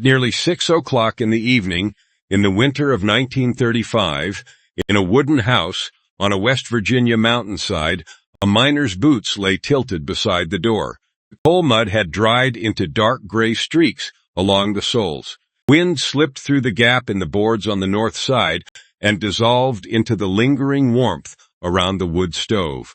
nearly 6 o'clock in the evening, in the winter of 1935, in a wooden house on a West Virginia mountainside, a miner's boots lay tilted beside the door. The coal mud had dried into dark gray streaks along the soles. Wind slipped through the gap in the boards on the north side and dissolved into the lingering warmth around the wood stove.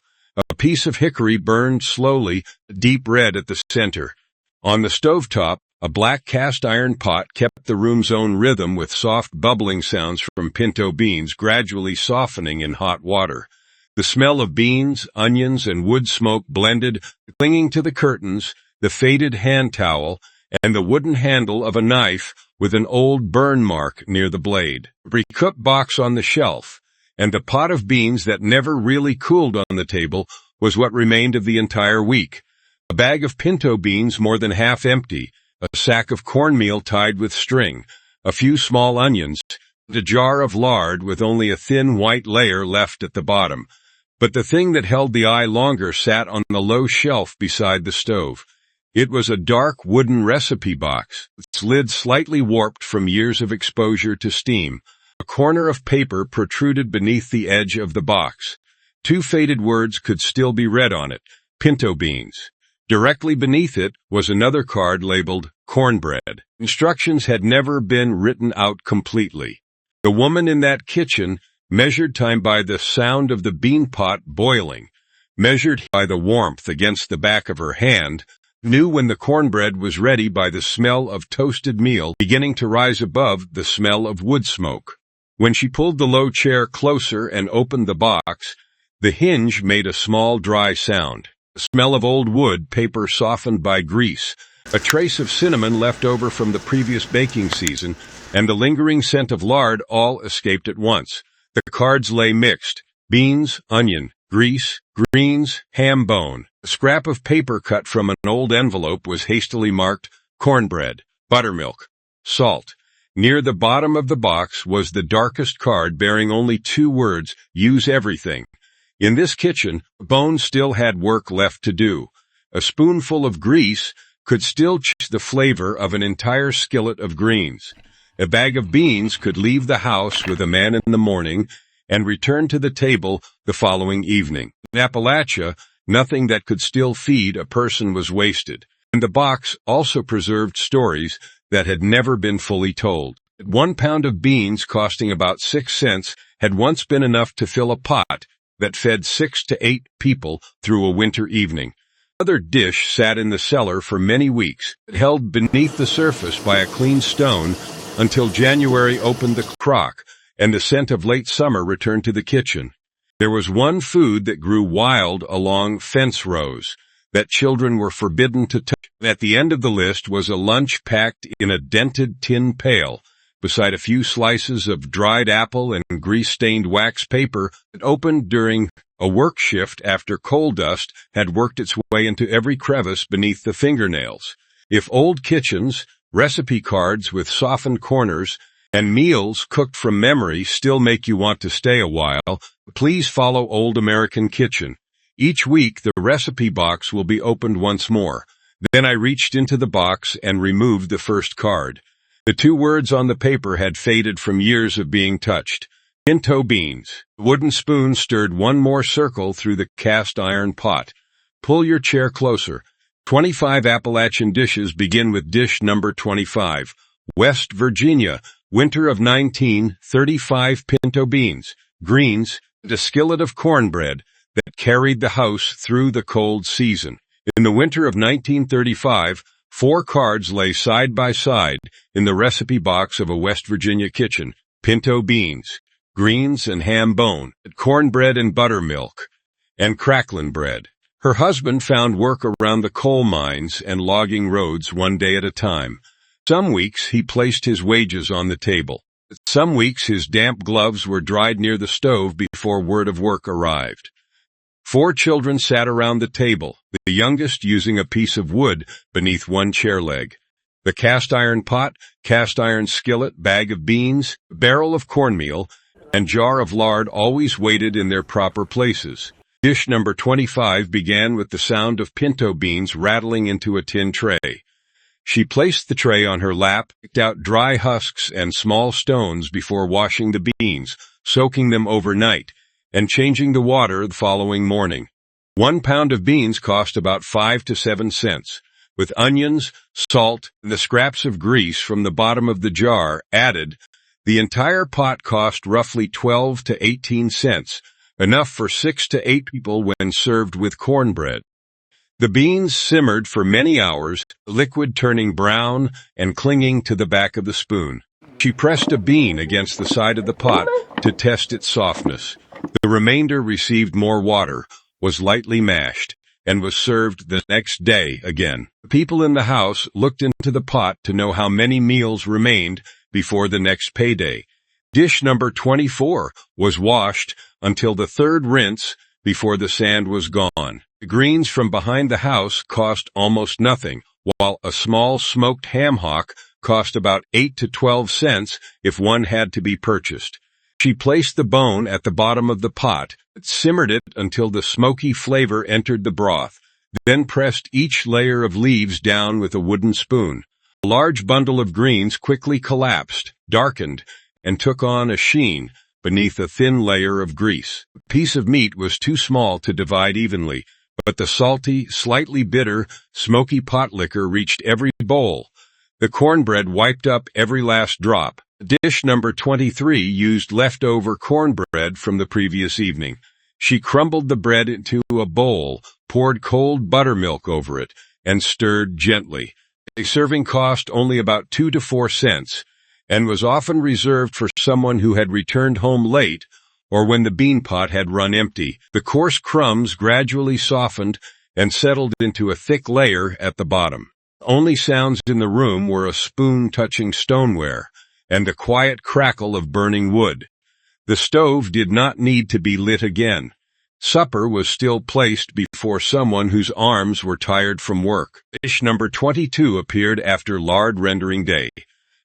A piece of hickory burned slowly, deep red at the center. On the stovetop, a black cast-iron pot kept the room's own rhythm with soft bubbling sounds from pinto beans gradually softening in hot water. The smell of beans, onions, and wood smoke blended, clinging to the curtains, the faded hand towel, and the wooden handle of a knife with an old burn mark near the blade. A pre-cooked box on the shelf, and the pot of beans that never really cooled on the table was what remained of the entire week. A bag of pinto beans more than half empty, a sack of cornmeal tied with string, a few small onions, and a jar of lard with only a thin white layer left at the bottom. But the thing that held the eye longer sat on the low shelf beside the stove. It was a dark wooden recipe box, its lid slightly warped from years of exposure to steam. A corner of paper protruded beneath the edge of the box. 2 faded words could still be read on it: Pinto Beans. Directly beneath it was another card labeled Cornbread. Instructions had never been written out completely. The woman in that kitchen measured time by the sound of the bean pot boiling, measured by the warmth against the back of her hand, knew when the cornbread was ready by the smell of toasted meal beginning to rise above the smell of wood smoke. When she pulled the low chair closer and opened the box, the hinge made a small dry sound. The smell of old wood, paper softened by grease, a trace of cinnamon left over from the previous baking season, and the lingering scent of lard all escaped at once. The cards lay mixed: beans, onion, grease, greens, ham bone. A scrap of paper cut from an old envelope was hastily marked cornbread, buttermilk, salt. Near the bottom of the box was the darkest card bearing only 2 words: use everything. In this kitchen, Bone still had work left to do. A spoonful of grease could still change the flavor of an entire skillet of greens. A bag of beans could leave the house with a man in the morning and return to the table the following evening. In Appalachia, nothing that could still feed a person was wasted, and the box also preserved stories that had never been fully told. 1 pound of beans costing about 6 cents had once been enough to fill a pot that fed 6 to 8 people through a winter evening. Another dish sat in the cellar for many weeks, held beneath the surface by a clean stone until January opened the crock and the scent of late summer returned to the kitchen. There was one food that grew wild along fence rows that children were forbidden to touch. At the end of the list was a lunch packed in a dented tin pail, beside a few slices of dried apple and grease-stained wax paper that opened during a work shift after coal dust had worked its way into every crevice beneath the fingernails. If old kitchens, recipe cards with softened corners, and meals cooked from memory still make you want to stay a while, please follow Old American Kitchen. Each week the recipe box will be opened once more. Then I reached into the box and removed the first card. The 2 words on the paper had faded from years of being touched. Pinto Beans. The wooden spoon stirred one more circle through the cast-iron pot. Pull your chair closer. 25 Appalachian dishes begin with dish number 25. West Virginia, winter of 1935 pinto beans, greens, and a skillet of cornbread that carried the house through the cold season. In the winter of 1935, 4 cards lay side by side in the recipe box of a West Virginia kitchen: pinto beans, greens and ham bone, cornbread and buttermilk, and cracklin' bread. Her husband found work around the coal mines and logging roads one day at a time. Some weeks he placed his wages on the table. Some weeks his damp gloves were dried near the stove before word of work arrived. 4 children sat around the table, the youngest using a piece of wood beneath one chair leg. The cast-iron pot, cast-iron skillet, bag of beans, barrel of cornmeal, and jar of lard always waited in their proper places. Dish number 25 began with the sound of pinto beans rattling into a tin tray. She placed the tray on her lap, picked out dry husks and small stones before washing the beans, soaking them overnight, and changing the water the following morning. 1 pound of beans cost about 5 to 7 cents. With onions, salt, and the scraps of grease from the bottom of the jar added, the entire pot cost roughly 12 to 18 cents, enough for 6 to 8 people when served with cornbread. The beans simmered for many hours, the liquid turning brown and clinging to the back of the spoon. She pressed a bean against the side of the pot to test its softness. The remainder received more water, was lightly mashed, and was served the next day again. The people in the house looked into the pot to know how many meals remained before the next payday. Dish number 24 was washed until the third rinse before the sand was gone. The greens from behind the house cost almost nothing, while a small smoked ham hock cost about 8 to 12 cents if one had to be purchased. She placed the bone at the bottom of the pot, simmered it until the smoky flavor entered the broth, then pressed each layer of leaves down with a wooden spoon. A large bundle of greens quickly collapsed, darkened, and took on a sheen beneath a thin layer of grease. A piece of meat was too small to divide evenly, but the salty, slightly bitter, smoky pot liquor reached every bowl. The cornbread wiped up every last drop. Dish number 23 used leftover cornbread from the previous evening. She crumbled the bread into a bowl, poured cold buttermilk over it, and stirred gently. A serving cost only about 2 to 4 cents, and was often reserved for someone who had returned home late or when the bean pot had run empty. The coarse crumbs gradually softened and settled into a thick layer at the bottom. Only sounds in the room were a spoon touching stoneware and the quiet crackle of burning wood. The stove did not need to be lit again. Supper was still placed before someone whose arms were tired from work. Dish number 22 appeared after lard rendering day.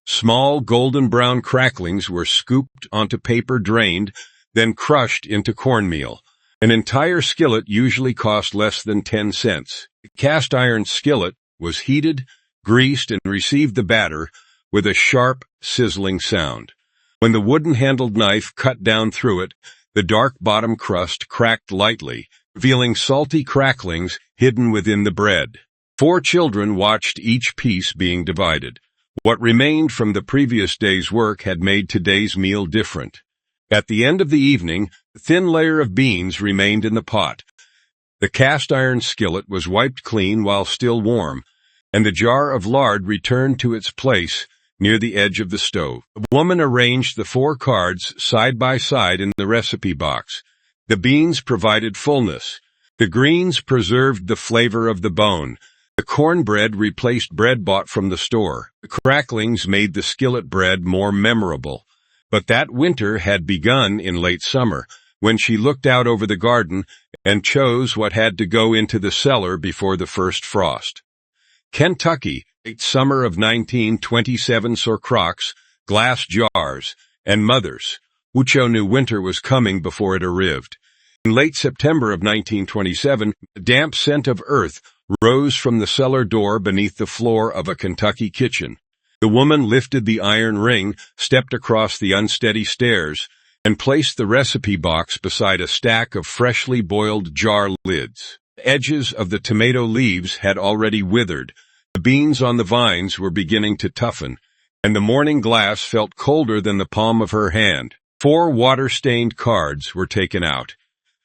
Small golden brown cracklings were scooped onto paper drained, then crushed into cornmeal. An entire skillet usually cost less than 10 cents. The cast iron skillet was heated, greased, and received the batter with a sharp, sizzling sound. When the wooden-handled knife cut down through it, the dark bottom crust cracked lightly, revealing salty cracklings hidden within the bread. 4 children watched each piece being divided. What remained from the previous day's work had made today's meal different. At the end of the evening, a thin layer of beans remained in the pot. The cast-iron skillet was wiped clean while still warm, and the jar of lard returned to its place near the edge of the stove. The woman arranged the 4 cards side by side in the recipe box. The beans provided fullness. The greens preserved the flavor of the bone. The cornbread replaced bread bought from the store. The cracklings made the skillet bread more memorable. But that winter had begun in late summer, when she looked out over the garden and chose what had to go into the cellar before the first frost. Kentucky, late summer of 1927, saw crocks, glass jars, and mothers. Ucho knew winter was coming before it arrived. In late September of 1927, a damp scent of earth rose from the cellar door beneath the floor of a Kentucky kitchen. The woman lifted the iron ring, stepped across the unsteady stairs, and placed the recipe box beside a stack of freshly boiled jar lids. The edges of the tomato leaves had already withered. The beans on the vines were beginning to toughen, and the morning glass felt colder than the palm of her hand. 4 water-stained cards were taken out.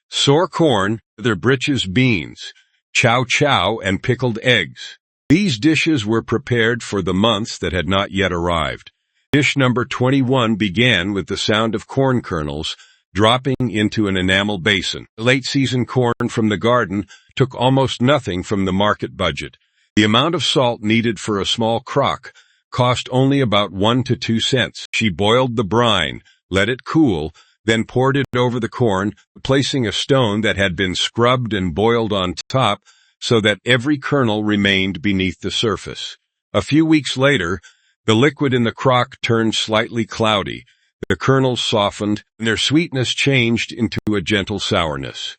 Sore corn, their britches beans, chow-chow, and pickled eggs. These dishes were prepared for the months that had not yet arrived. Dish number 21 began with the sound of corn kernels dropping into an enamel basin. The late-season corn from the garden took almost nothing from the market budget. The amount of salt needed for a small crock cost only about 1 to 2 cents. She boiled the brine, let it cool, then poured it over the corn, placing a stone that had been scrubbed and boiled on top so that every kernel remained beneath the surface. A few weeks later, the liquid in the crock turned slightly cloudy. The kernels softened, and their sweetness changed into a gentle sourness.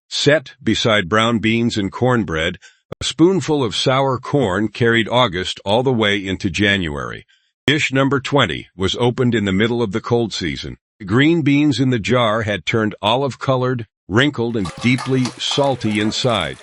Set beside brown beans and cornbread, A spoonful of sour corn carried August all the way into January. Dish number 20 was opened in the middle of the cold season. The green beans in the jar had turned olive-colored, wrinkled, and deeply salty inside.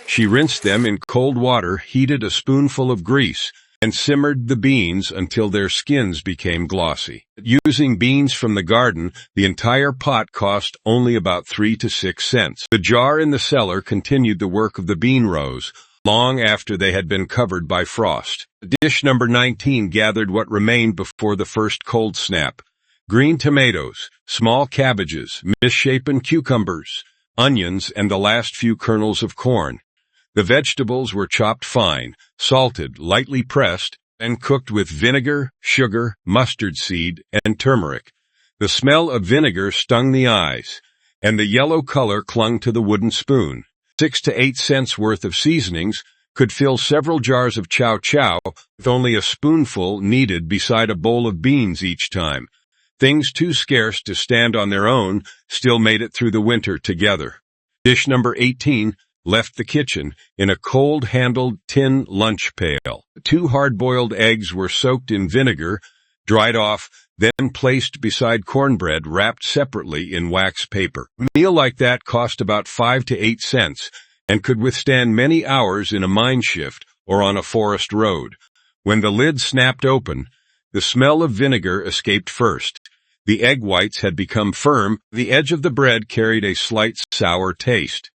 She rinsed them in cold water, heated a spoonful of grease, and simmered the beans until their skins became glossy. Using beans from the garden, the entire pot cost only about 3 to 6 cents. The jar in the cellar continued the work of the bean rows, long after they had been covered by frost. Dish number 19 gathered what remained before the first cold snap. Green tomatoes, small cabbages, misshapen cucumbers, onions, and the last few kernels of corn. The vegetables were chopped fine, salted, lightly pressed, and cooked with vinegar, sugar, mustard seed, and turmeric. The smell of vinegar stung the eyes, and the yellow color clung to the wooden spoon. 6 to 8 cents worth of seasonings could fill several jars of chow chow, with only a spoonful needed beside a bowl of beans each time. Things too scarce to stand on their own still made it through the winter together. Dish number 18 left the kitchen in a cold-handled tin lunch pail. 2 hard-boiled eggs were soaked in vinegar, dried off, then placed beside cornbread wrapped separately in wax paper. A meal like that cost about 5 to 8 cents and could withstand many hours in a mine shift or on a forest road. When the lid snapped open, the smell of vinegar escaped first. The egg whites had become firm, the edge of the bread carried a slight sour taste.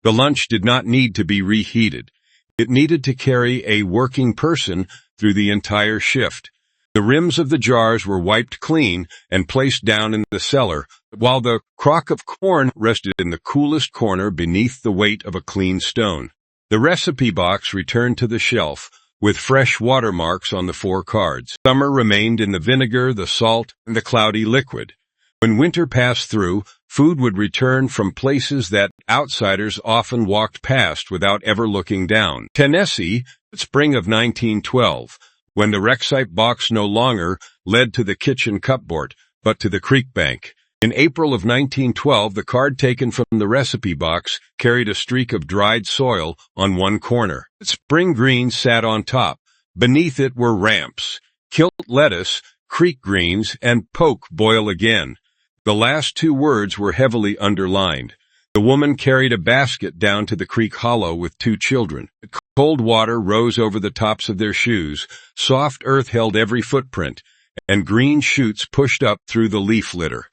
The lunch did not need to be reheated. It needed to carry a working person through the entire shift. The rims of the jars were wiped clean and placed down in the cellar, while the crock of corn rested in the coolest corner beneath the weight of a clean stone. The recipe box returned to the shelf, with fresh watermarks on the 4 cards. Summer remained in the vinegar, the salt, and the cloudy liquid. When winter passed through, food would return from places that outsiders often walked past without ever looking down. Tennessee, spring of 1912, when the Rexite box no longer led to the kitchen cupboard, but to the creek bank. In April of 1912, the card taken from the recipe box carried a streak of dried soil on one corner. Spring greens sat on top. Beneath it were ramps, kilt lettuce, creek greens, and poke boil again. The last 2 words were heavily underlined. The woman carried a basket down to the creek hollow with 2 children. Cold water rose over the tops of their shoes, soft earth held every footprint, and green shoots pushed up through the leaf litter.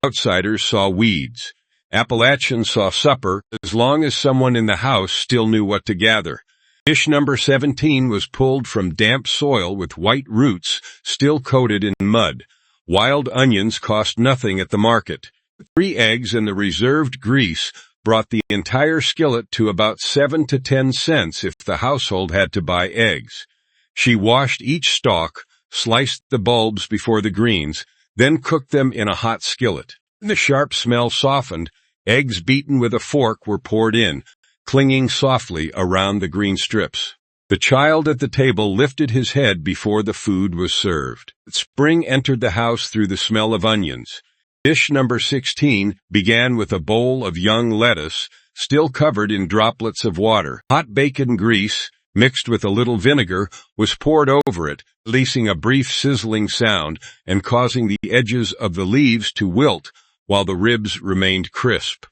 Outsiders saw weeds. Appalachians saw supper, as long as someone in the house still knew what to gather. Dish number 17 was pulled from damp soil with white roots still coated in mud. Wild onions cost nothing at the market. 3 eggs and the reserved grease brought the entire skillet to about 7 to 10 cents if the household had to buy eggs. She washed each stalk, sliced the bulbs before the greens, then cooked them in a hot skillet. When the sharp smell softened, eggs beaten with a fork were poured in, clinging softly around the green strips. The child at the table lifted his head before the food was served. Spring entered the house through the smell of onions. Dish number 16 began with a bowl of young lettuce, still covered in droplets of water. Hot bacon grease, mixed with a little vinegar, was poured over it, releasing a brief sizzling sound and causing the edges of the leaves to wilt while the ribs remained crisp.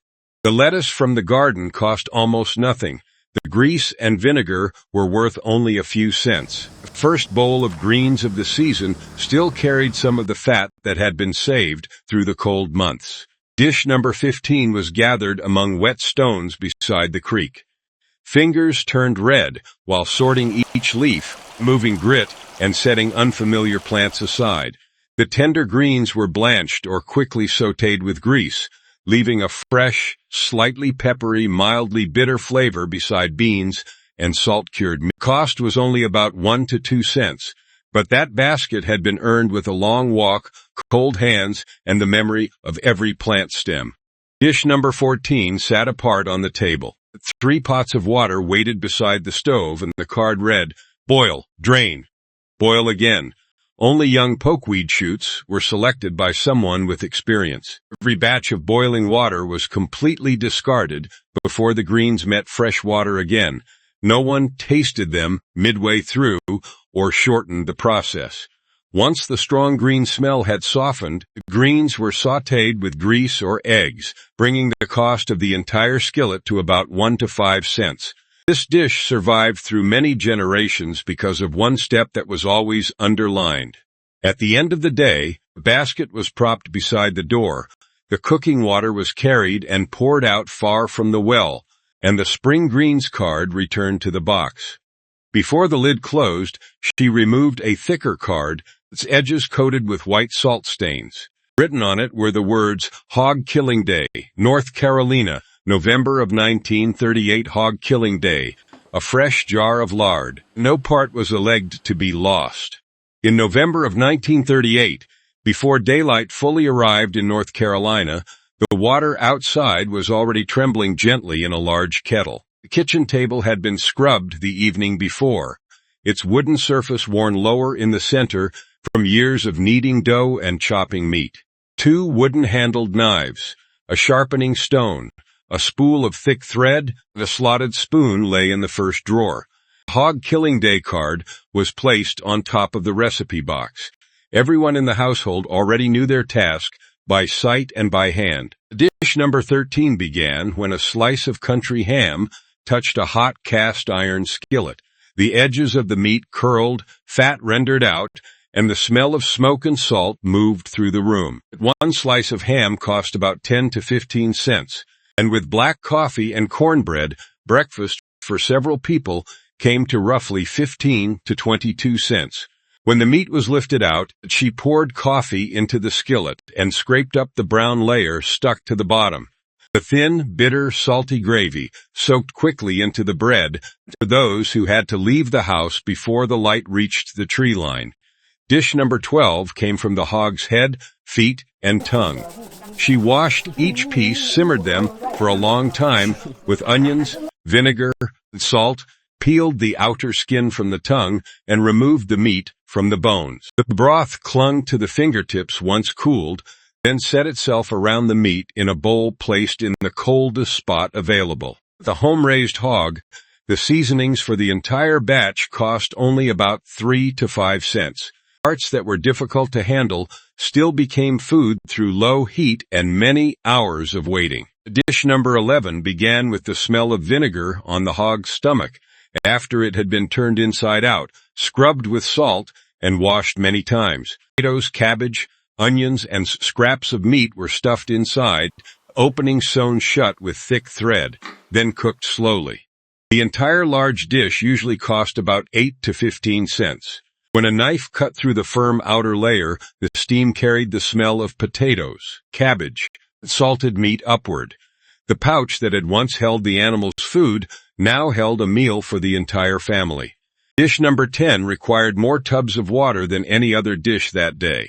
The lettuce from the garden cost almost nothing. The grease and vinegar were worth only a few cents. The first bowl of greens of the season still carried some of the fat that had been saved through the cold months. Dish number 15 was gathered among wet stones beside the creek. Fingers turned red while sorting each leaf, moving grit, and setting unfamiliar plants aside. The tender greens were blanched or quickly sautéed with grease, leaving a fresh, slightly peppery, mildly bitter flavor beside beans and salt-cured meat. Cost was only about 1 to 2 cents, but that basket had been earned with a long walk, cold hands, and the memory of every plant stem. Dish number 14 sat apart on the table. 3 pots of water waited beside the stove, and the card read, "Boil, drain, boil again." Only young pokeweed shoots were selected by someone with experience. Every batch of boiling water was completely discarded before the greens met fresh water again. No one tasted them midway through or shortened the process. Once the strong green smell had softened, the greens were sautéed with grease or eggs, bringing the cost of the entire skillet to about 1 to 5 cents. This dish survived through many generations because of one step that was always underlined. At the end of the day, the basket was propped beside the door, the cooking water was carried and poured out far from the well, and the spring greens card returned to the box. Before the lid closed, she removed a thicker card, its edges coated with white salt stains. Written on it were the words, Hog Killing Day, North Carolina, November of 1938 Hog Killing Day, a fresh jar of lard. No part was alleged to be lost. In November of 1938, before daylight fully arrived in North Carolina, the water outside was already trembling gently in a large kettle. The kitchen table had been scrubbed the evening before, its wooden surface worn lower in the center from years of kneading dough and chopping meat. 2 wooden-handled knives, a sharpening stone, a spool of thick thread, and a slotted spoon lay in the first drawer. The Hog Killing Day card was placed on top of the recipe box. Everyone in the household already knew their task by sight and by hand. Dish number 13 began when a slice of country ham touched a hot cast-iron skillet. The edges of the meat curled, fat rendered out, and the smell of smoke and salt moved through the room. One slice of ham cost about 10 to 15 cents, and with black coffee and cornbread, breakfast for several people came to roughly 15 to 22 cents. When the meat was lifted out, she poured coffee into the skillet and scraped up the brown layer stuck to the bottom. The thin, bitter, salty gravy soaked quickly into the bread for those who had to leave the house before the light reached the tree line. Dish number 12 came from the hog's head, feet, and tongue. She washed each piece, simmered them for a long time with onions, vinegar, and salt, peeled the outer skin from the tongue, and removed the meat from the bones. The broth clung to the fingertips once cooled, then set itself around the meat in a bowl placed in the coldest spot available. The home-raised hog, the seasonings for the entire batch cost only about 3 to 5 cents. Parts that were difficult to handle still became food through low heat and many hours of waiting. Dish number 11 began with the smell of vinegar on the hog's stomach after it had been turned inside out, scrubbed with salt, and washed many times. Potatoes, cabbage, onions, and scraps of meat were stuffed inside, openings sewn shut with thick thread, then cooked slowly. The entire large dish usually cost about 8 to 15 cents. When a knife cut through the firm outer layer, the steam carried the smell of potatoes, cabbage, and salted meat upward. The pouch that had once held the animal's food now held a meal for the entire family. Dish number 10 required more tubs of water than any other dish that day.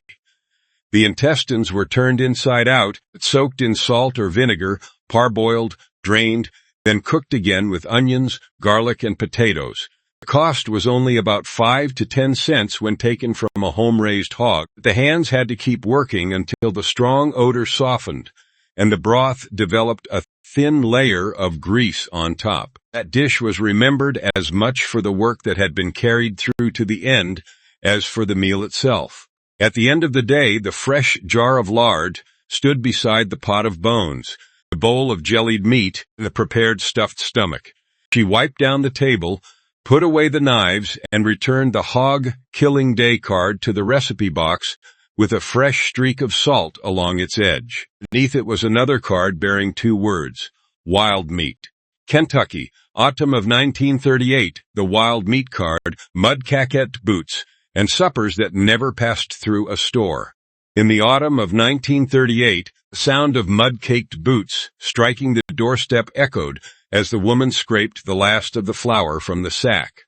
The intestines were turned inside out, soaked in salt or vinegar, parboiled, drained, then cooked again with onions, garlic, and potatoes. The cost was only about 5 to 10 cents when taken from a home-raised hog. The hands had to keep working until the strong odor softened, and the broth developed a thin layer of grease on top. That dish was remembered as much for the work that had been carried through to the end as for the meal itself. At the end of the day, the fresh jar of lard stood beside the pot of bones, the bowl of jellied meat, and the prepared stuffed stomach. She wiped down the table, put away the knives, and returned the Hog Killing Day card to the recipe box with a fresh streak of salt along its edge. Beneath it was another card bearing 2 words, Wild Meat. Kentucky, autumn of 1938, the wild meat card, mud-caquette boots, and suppers that never passed through a store. In the autumn of 1938, the sound of mud-caked boots striking the doorstep echoed as the woman scraped the last of the flour from the sack.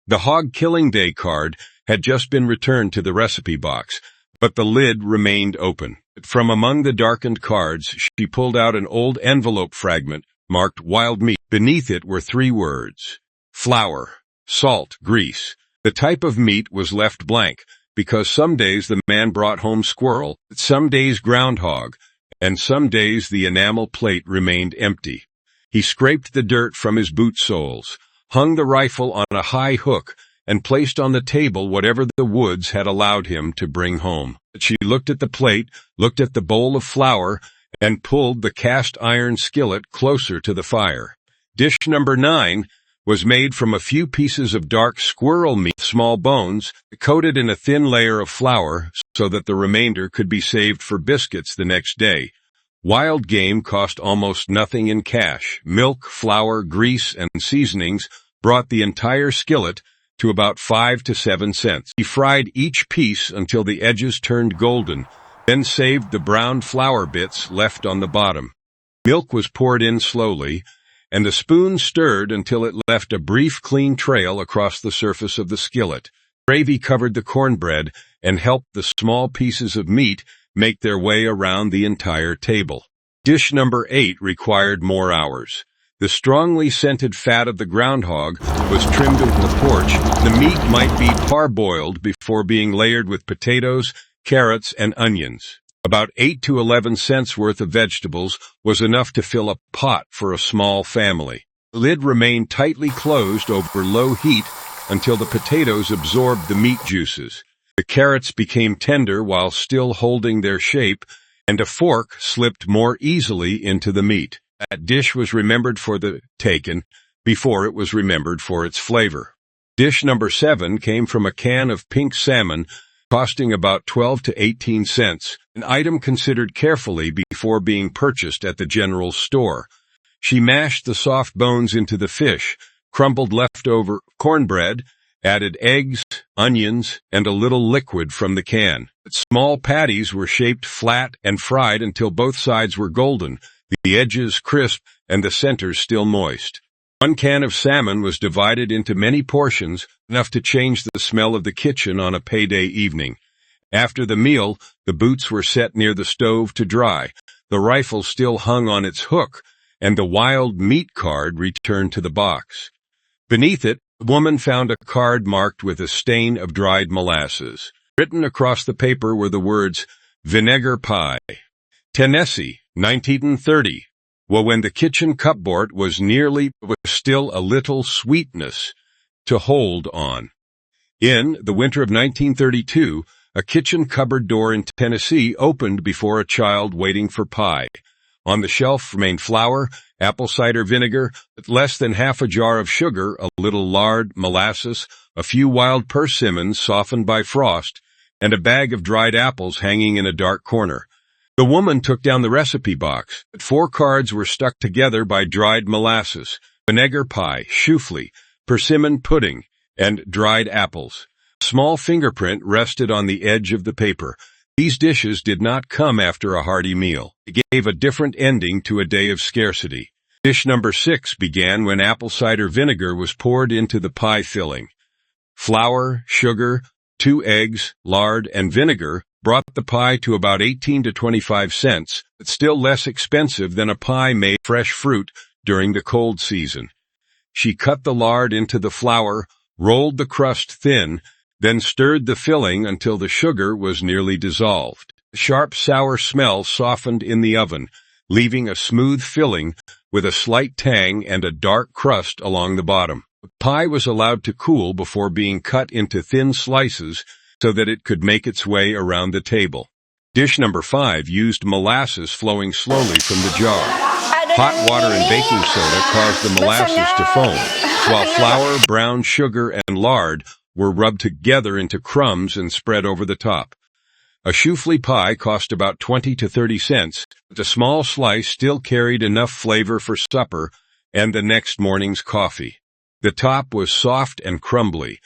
The Hog Killing Day card had just been returned to the recipe box, but the lid remained open. From among the darkened cards, she pulled out an old envelope fragment marked Wild Meat. Beneath it were 3 words, flour, salt, grease. The type of meat was left blank, because some days the man brought home squirrel, some days groundhog, and some days the enamel plate remained empty. He scraped the dirt from his boot soles, hung the rifle on a high hook, and placed on the table whatever the woods had allowed him to bring home. She looked at the plate, looked at the bowl of flour, and pulled the cast-iron skillet closer to the fire. Dish number 9 was made from a few pieces of dark squirrel meat, small bones, coated in a thin layer of flour so that the remainder could be saved for biscuits the next day. Wild game cost almost nothing in cash. Milk, flour, grease, and seasonings brought the entire skillet to about 5 to 7 cents. He fried each piece until the edges turned golden, then saved the brown flour bits left on the bottom. Milk was poured in slowly, and a spoon stirred until it left a brief clean trail across the surface of the skillet. Gravy covered the cornbread and helped the small pieces of meat make their way around the entire table. Dish number 8 required more hours. The strongly scented fat of the groundhog was trimmed into the porch. The meat might be parboiled before being layered with potatoes, carrots, and onions. About 8 to 11 cents worth of vegetables was enough to fill a pot for a small family. The lid remained tightly closed over low heat until the potatoes absorbed the meat juices. The carrots became tender while still holding their shape, and a fork slipped more easily into the meat. That dish was remembered for the taken before it was remembered for its flavor. Dish number 7 came from a can of pink salmon, costing about 12 to 18 cents, an item considered carefully before being purchased at the general store. She mashed the soft bones into the fish, crumbled leftover cornbread, added eggs, onions, and a little liquid from the can. Small patties were shaped flat and fried until both sides were golden, the edges crisp, and the center still moist. One can of salmon was divided into many portions, enough to change the smell of the kitchen on a payday evening. After the meal, the boots were set near the stove to dry, the rifle still hung on its hook, and the wild meat card returned to the box. Beneath it, the woman found a card marked with a stain of dried molasses. Written across the paper were the words, "Vinegar Pie, Tennessee, 1930. Well, when the kitchen cupboard was still a little sweetness to hold on." In the winter of 1932, a kitchen cupboard door in Tennessee opened before a child waiting for pie. On the shelf remained flour, apple cider vinegar, less than half a jar of sugar, a little lard, molasses, a few wild persimmons softened by frost, and a bag of dried apples hanging in a dark corner. The woman took down the recipe box. 4 cards were stuck together by dried molasses, vinegar pie, choufle, persimmon pudding, and dried apples. A small fingerprint rested on the edge of the paper. These dishes did not come after a hearty meal. It gave a different ending to a day of scarcity. Dish number 6 began when apple cider vinegar was poured into the pie filling. Flour, sugar, 2 eggs, lard, and vinegar brought the pie to about 18 to 25 cents, but still less expensive than a pie made from fresh fruit during the cold season. She cut the lard into the flour, rolled the crust thin, then stirred the filling until the sugar was nearly dissolved. The sharp, sour smell softened in the oven, leaving a smooth filling with a slight tang and a dark crust along the bottom. The pie was allowed to cool before being cut into thin slices so that it could make its way around the table. Dish number 5 used molasses flowing slowly from the jar. Hot water and baking soda caused the molasses to foam, while flour, brown sugar, and lard were rubbed together into crumbs and spread over the top. A choufle pie cost about 20 to 30 cents, but a small slice still carried enough flavor for supper and the next morning's coffee. The top was soft and crumbly,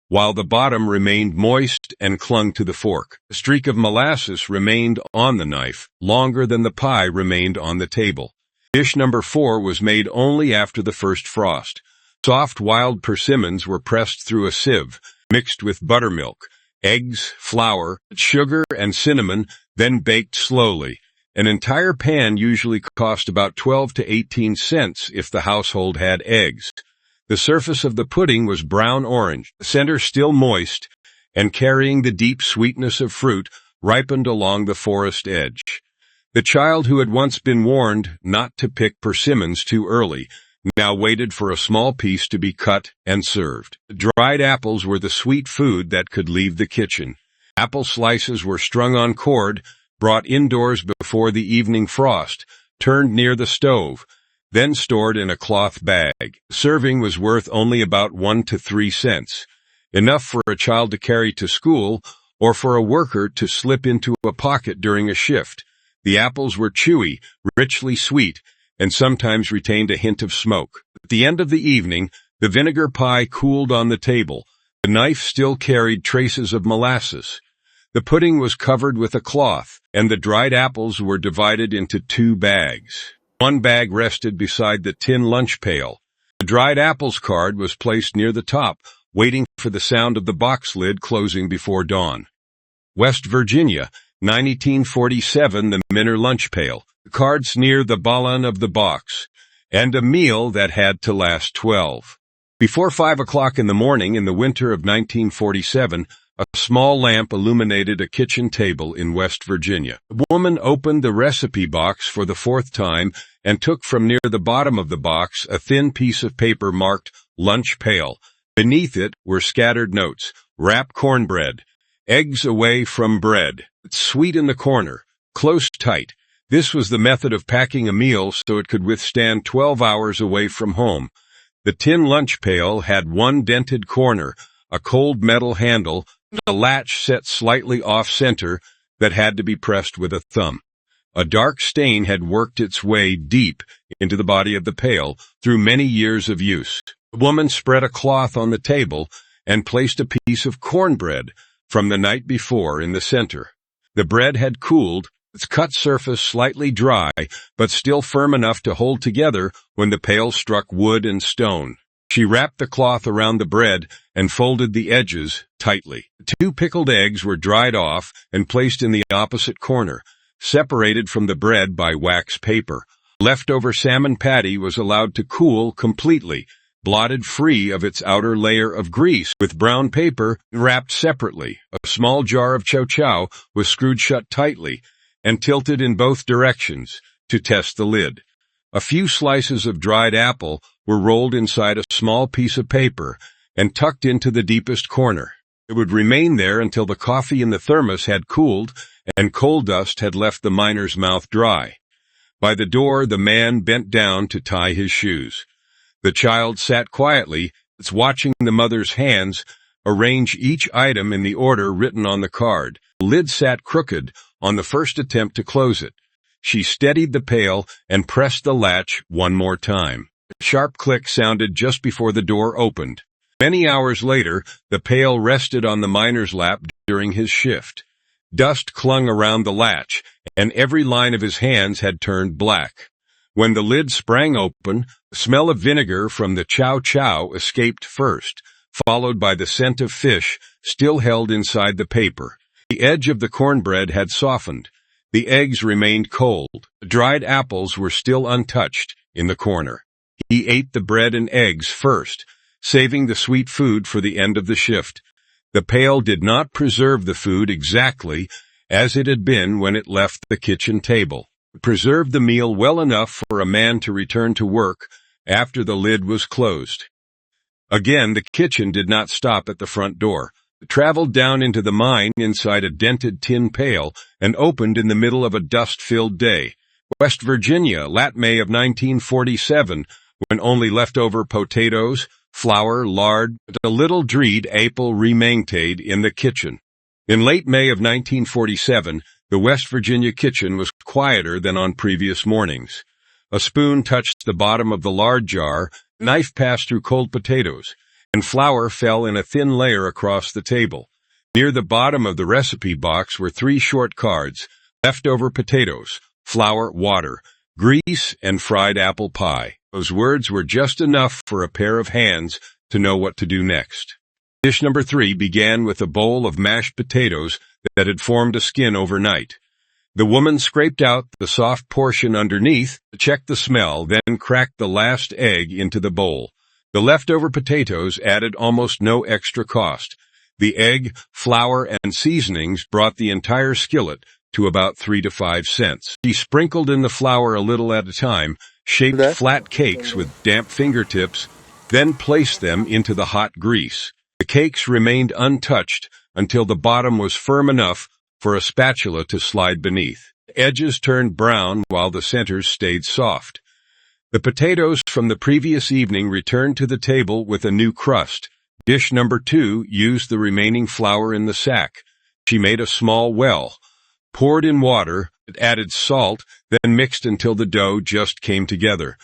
while the bottom remained moist and clung to the fork. A streak of molasses remained on the knife, longer than the pie remained on the table. Dish number 4 was made only after the first frost. Soft wild persimmons were pressed through a sieve, mixed with buttermilk, eggs, flour, sugar, and cinnamon, then baked slowly. An entire pan usually cost about 12 to 18 cents if the household had eggs. The surface of the pudding was brown-orange, the center still moist, and carrying the deep sweetness of fruit ripened along the forest edge. The child who had once been warned not to pick persimmons too early now waited for a small piece to be cut and served. Dried apples were the sweet food that could leave the kitchen. Apple slices were strung on cord, brought indoors before the evening frost, turned near the stove, then stored in a cloth bag. Serving was worth only about 1 to 3 cents, enough for a child to carry to school or for a worker to slip into a pocket during a shift. The apples were chewy, richly sweet, and sometimes retained a hint of smoke. At the end of the evening, the vinegar pie cooled on the table. The knife still carried traces of molasses. The pudding was covered with a cloth, and the dried apples were divided into 2 bags. One bag rested beside the tin lunch pail. The dried apples card was placed near the top, waiting for the sound of the box lid closing before dawn. West Virginia, 1947, the Minner lunch pail, the cards near the bottom of the box, and a meal that had to last 12. Before 5 o'clock in the morning in the winter of 1947, a small lamp illuminated a kitchen table in West Virginia. The woman opened the recipe box for the 4th time and took from near the bottom of the box a thin piece of paper marked lunch pail. Beneath it were scattered notes: wrap cornbread, eggs away from bread, sweet in the corner, close tight. This was the method of packing a meal so it could withstand 12 hours away from home. The tin lunch pail had one dented corner, a cold metal handle, and a latch set slightly off-center that had to be pressed with a thumb. A dark stain had worked its way deep into the body of the pail through many years of use. The woman spread a cloth on the table and placed a piece of cornbread from the night before in the center. The bread had cooled, its cut surface slightly dry, but still firm enough to hold together when the pail struck wood and stone. She wrapped the cloth around the bread and folded the edges tightly. 2 pickled eggs were dried off and placed in the opposite corner, separated from the bread by wax paper. Leftover salmon patty was allowed to cool completely, blotted free of its outer layer of grease with brown paper wrapped separately. A small jar of chow-chow was screwed shut tightly and tilted in both directions to test the lid. A few slices of dried apple were rolled inside a small piece of paper and tucked into the deepest corner. It would remain there until the coffee in the thermos had cooled and coal dust had left the miner's mouth dry. By the door, the man bent down to tie his shoes. The child sat quietly, watching the mother's hands arrange each item in the order written on the card. The lid sat crooked on the first attempt to close it. She steadied the pail and pressed the latch one more time. A sharp click sounded just before the door opened. Many hours later, the pail rested on the miner's lap during his shift. Dust clung around the latch, and every line of his hands had turned black. When the lid sprang open, the smell of vinegar from the chow-chow escaped first, followed by the scent of fish still held inside the paper. The edge of the cornbread had softened. The eggs remained cold. The dried apples were still untouched in the corner. He ate the bread and eggs first, saving the sweet food for the end of the shift. The pail did not preserve the food exactly as it had been when it left the kitchen table. It preserved the meal well enough for a man to return to work after the lid was closed. Again, the kitchen did not stop at the front door. It traveled down into the mine inside a dented tin pail and opened in the middle of a dust-filled day. West Virginia, late May of 1947, when only leftover potatoes, flour, lard, and a little dried apple remained in the kitchen. In late May of 1947, the West Virginia kitchen was quieter than on previous mornings. A spoon touched the bottom of the lard jar, a knife passed through cold potatoes, and flour fell in a thin layer across the table. Near the bottom of the recipe box were 3 short cards: leftover potatoes, flour, water, grease, and fried apple pie. Those words were just enough for a pair of hands to know what to do next. Dish number 3 began with a bowl of mashed potatoes that had formed a skin overnight. The woman scraped out the soft portion underneath, checked the smell, then cracked the last egg into the bowl. The leftover potatoes added almost no extra cost. The egg, flour, and seasonings brought the entire skillet to about 3 to 5 cents. She sprinkled in the flour a little at a time, shaped flat cakes with damp fingertips, then placed them into the hot grease. The cakes remained untouched until the bottom was firm enough for a spatula to slide beneath. The edges turned brown while the centers stayed soft. The potatoes from the previous evening returned to the table with a new crust. Dish number 2 used the remaining flour in the sack. She made a small well, poured in water, added salt, then mixed until the dough just came together.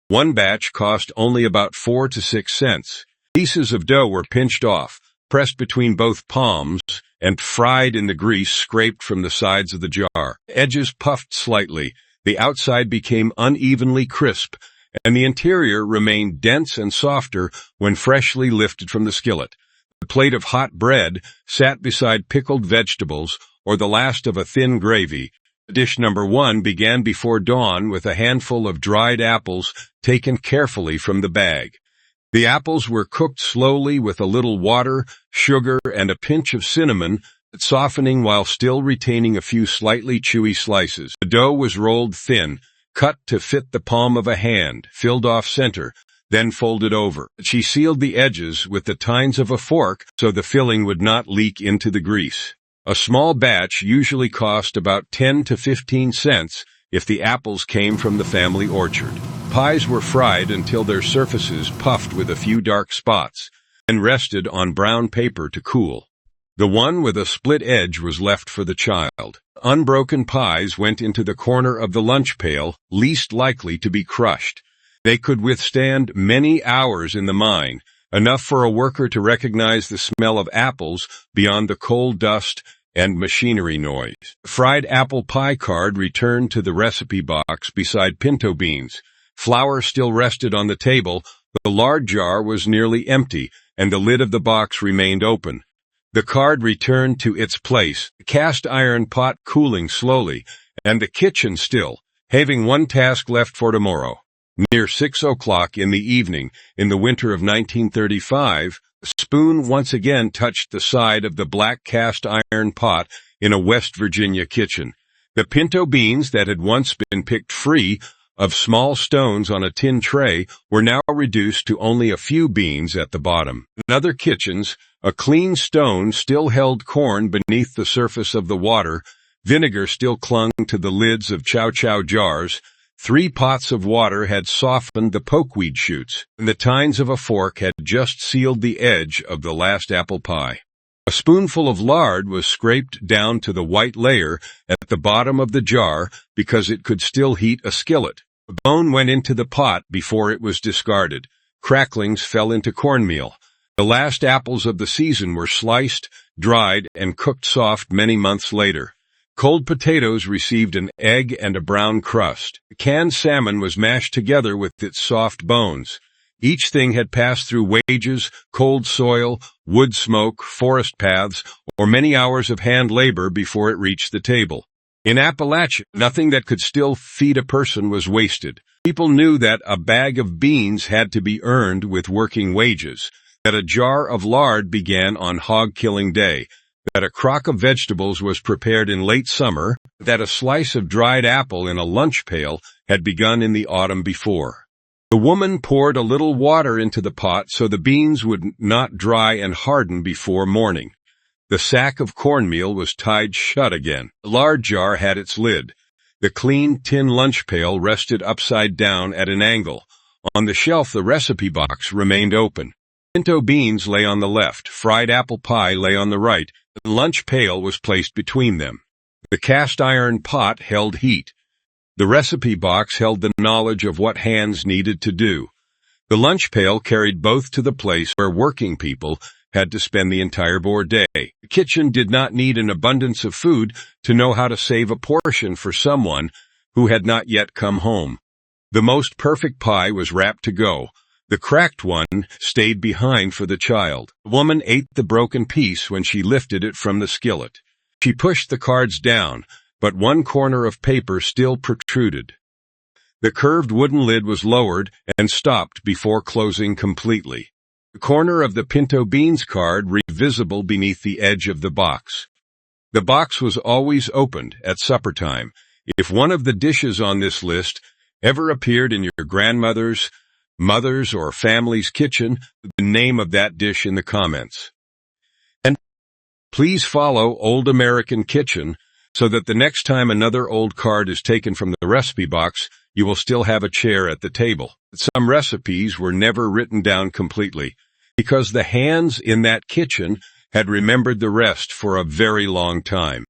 One batch cost only about 4 to 6 cents. Pieces of dough were pinched off, pressed between both palms, and fried in the grease scraped from the sides of the jar. Edges puffed slightly, the outside became unevenly crisp, and the interior remained dense and softer when freshly lifted from the skillet. A plate of hot bread sat beside pickled vegetables or the last of a thin gravy. Dish number 1 began before dawn with a handful of dried apples taken carefully from the bag. The apples were cooked slowly with a little water, sugar, and a pinch of cinnamon, softening while still retaining a few slightly chewy slices. The dough was rolled thin, cut to fit the palm of a hand, filled off center, then folded over. She sealed the edges with the tines of a fork so the filling would not leak into the grease. A small batch usually cost about 10 to 15 cents if the apples came from the family orchard. Pies were fried until their surfaces puffed with a few dark spots, and rested on brown paper to cool. The one with a split edge was left for the child. Unbroken pies went into the corner of the lunch pail, least likely to be crushed. They could withstand many hours in the mine, enough for a worker to recognize the smell of apples beyond the coal dust and machinery noise. The fried apple pie card returned to the recipe box beside pinto beans. Flour still rested on the table, the lard jar was nearly empty, and the lid of the box remained open. The card returned to its place, the cast iron pot cooling slowly, and the kitchen still, having one task left for tomorrow. Near 6 o'clock in the evening, in the winter of 1935, a spoon once again touched the side of the black cast iron pot in a West Virginia kitchen. The pinto beans that had once been picked free of small stones on a tin tray were now reduced to only a few beans at the bottom. In other kitchens, a clean stone still held corn beneath the surface of the water, vinegar still clung to the lids of chow-chow jars, 3 pots of water had softened the pokeweed shoots, and the tines of a fork had just sealed the edge of the last apple pie. A spoonful of lard was scraped down to the white layer at the bottom of the jar because it could still heat a skillet. A bone went into the pot before it was discarded. Cracklings fell into cornmeal. The last apples of the season were sliced, dried, and cooked soft many months later. Cold potatoes received an egg and a brown crust. Canned salmon was mashed together with its soft bones. Each thing had passed through wages, cold soil, wood smoke, forest paths, or many hours of hand labor before it reached the table. In Appalachia, nothing that could still feed a person was wasted. People knew that a bag of beans had to be earned with working wages, that a jar of lard began on hog-killing day, that a crock of vegetables was prepared in late summer, that a slice of dried apple in a lunch pail had begun in the autumn before. The woman poured a little water into the pot so the beans would not dry and harden before morning. The sack of cornmeal was tied shut again. The lard jar had its lid. The clean tin lunch pail rested upside down at an angle. On the shelf, the recipe box remained open. Pinto beans lay on the left, fried apple pie lay on the right, the lunch pail was placed between them. The cast iron pot held heat. The recipe box held the knowledge of what hands needed to do. The lunch pail carried both to the place where working people had to spend the entire day. The kitchen did not need an abundance of food to know how to save a portion for someone who had not yet come home. The most perfect pie was wrapped to go. The cracked one stayed behind for the child. The woman ate the broken piece when she lifted it from the skillet. She pushed the cards down, but one corner of paper still protruded. The curved wooden lid was lowered and stopped before closing completely. The corner of the pinto beans card was visible beneath the edge of the box. The box was always opened at supper time. If one of the dishes on this list ever appeared in your grandmother's, mother's, or family's kitchen, the name of that dish in the comments. And please follow Old American Kitchen so that the next time another old card is taken from the recipe box, you will still have a chair at the table. Some recipes were never written down completely because the hands in that kitchen had remembered the rest for a very long time.